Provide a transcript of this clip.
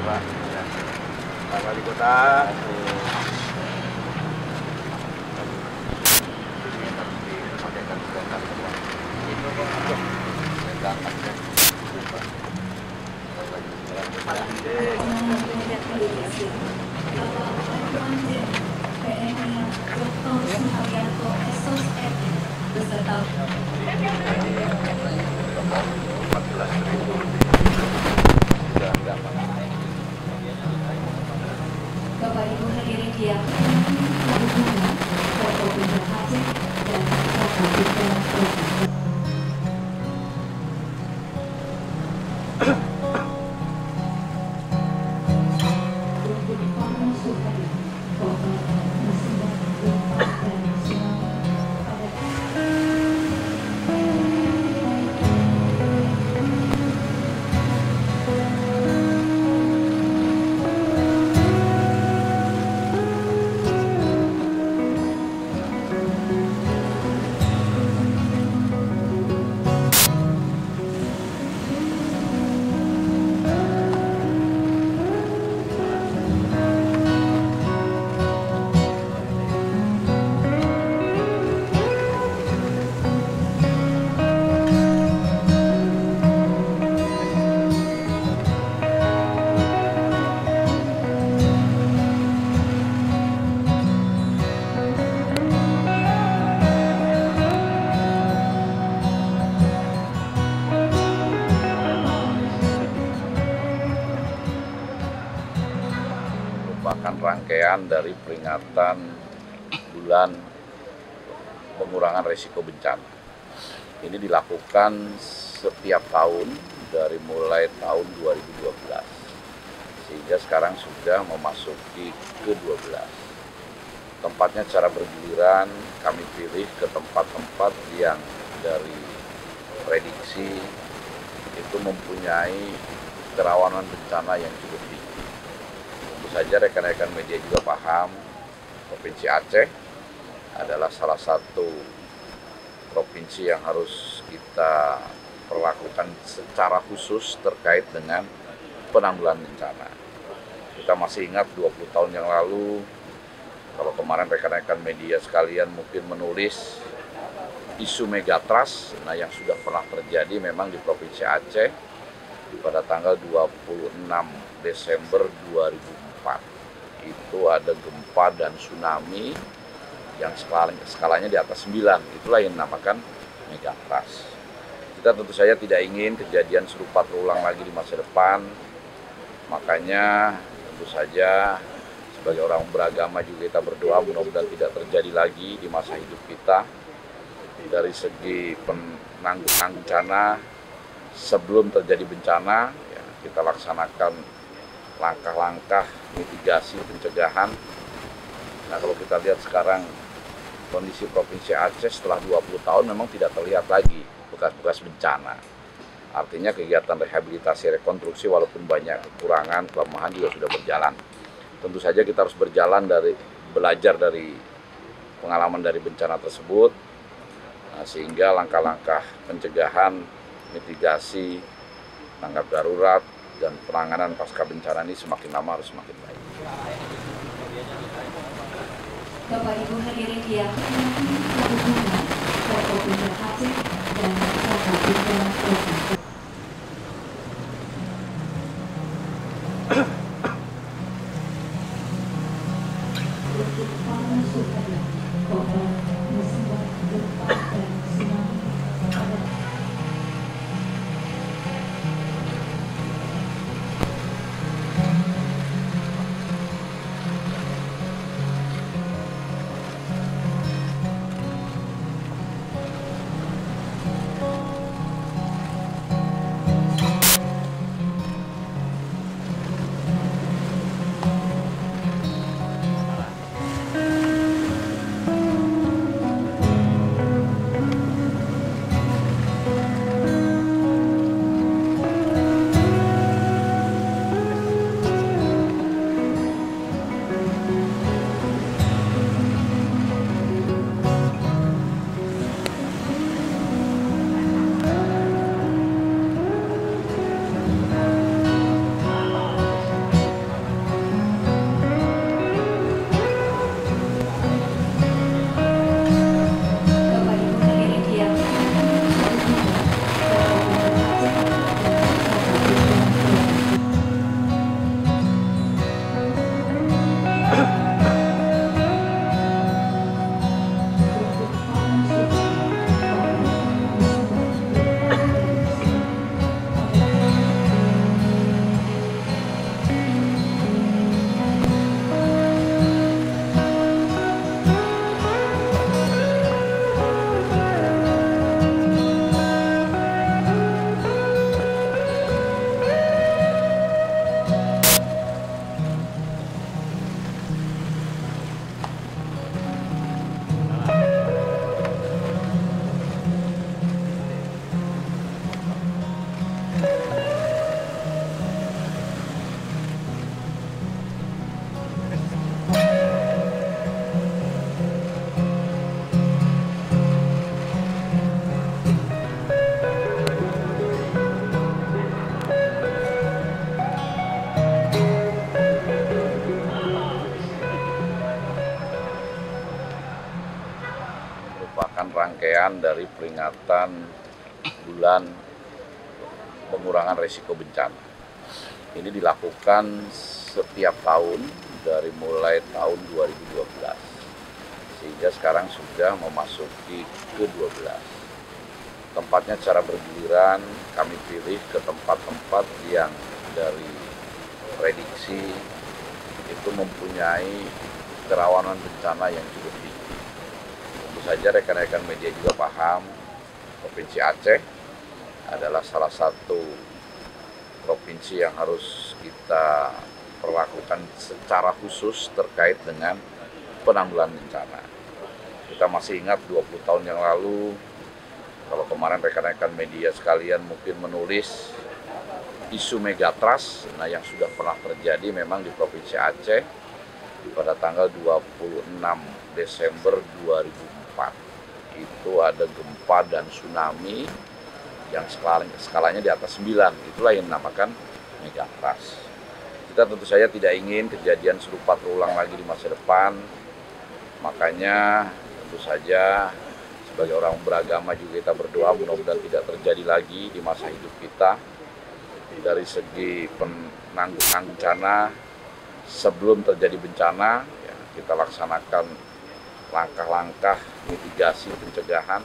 Pak. Ya. Pak Wali Kota. Ini harus disampaikan sebentar semua. Itu kok sedangkan ya. Beserta 14.000 sudah dapat. Bapak Ibu hadirin yang berhubungan, Bapak Bunda Aceh dan Bapak Bunda Provinsi. Merupakan rangkaian dari peringatan bulan pengurangan risiko bencana. Ini dilakukan setiap tahun dari mulai tahun 2012, sehingga sekarang sudah memasuki ke-12. Tempatnya secara bergiliran kami pilih ke tempat-tempat yang dari prediksi itu mempunyai kerawanan bencana yang cukup tinggi. Tentu saja rekan-rekan media juga paham, Provinsi Aceh adalah salah satu provinsi yang harus kita perlakukan secara khusus terkait dengan penanggulangan bencana. Kita masih ingat 20 tahun yang lalu, kalau kemarin rekan-rekan media sekalian mungkin menulis isu megatrust, nah yang sudah pernah terjadi memang di Provinsi Aceh pada tanggal 26 Desember 2004. Itu ada gempa dan tsunami yang skalanya di atas 9, itulah yang dinamakan megatrust. Kita tentu saja tidak ingin kejadian serupa terulang lagi di masa depan, makanya tentu saja sebagai orang beragama juga kita berdoa mudah-mudahan tidak terjadi lagi di masa hidup kita. Dari segi penanggulangan bencana, sebelum terjadi bencana, ya, kita laksanakan langkah-langkah mitigasi pencegahan. Nah, kalau kita lihat sekarang kondisi Provinsi Aceh setelah 20 tahun memang tidak terlihat lagi bekas-bekas bencana. Artinya kegiatan rehabilitasi rekonstruksi walaupun banyak kekurangan, kelemahan juga sudah berjalan. Tentu saja kita harus belajar dari pengalaman dari bencana tersebut, sehingga langkah-langkah pencegahan, mitigasi, tanggap darurat, dan penanganan pasca bencana ini semakin lama harus semakin baik. Bapak Ibu hadirin yang berhubungan, Bapak Bunda Aceh dan Bapak Bunda Provinsi. rangkaian dari peringatan bulan pengurangan risiko bencana. Ini dilakukan setiap tahun dari mulai tahun 2012, sehingga sekarang sudah memasuki ke-12. Tempatnya secara bergiliran kami pilih ke tempat-tempat yang dari prediksi itu mempunyai kerawanan bencana yang cukup tinggi. Tentu saja rekan-rekan media juga paham, Provinsi Aceh adalah salah satu provinsi yang harus kita perlakukan secara khusus terkait dengan penanggulangan bencana. Kita masih ingat 20 tahun yang lalu, kalau kemarin rekan-rekan media sekalian mungkin menulis isu megatrust, yang sudah pernah terjadi memang di Provinsi Aceh pada tanggal 26 Desember 2004. Itu ada gempa dan tsunami yang skalanya di atas 9, itulah yang dinamakan megatrust. Kita tentu saja tidak ingin kejadian serupa terulang lagi di masa depan, makanya tentu saja sebagai orang beragama juga kita berdoa mudah-mudahan tidak terjadi lagi di masa hidup kita. Dari segi penanggulangan bencana, sebelum terjadi bencana, ya, kita laksanakan langkah-langkah mitigasi pencegahan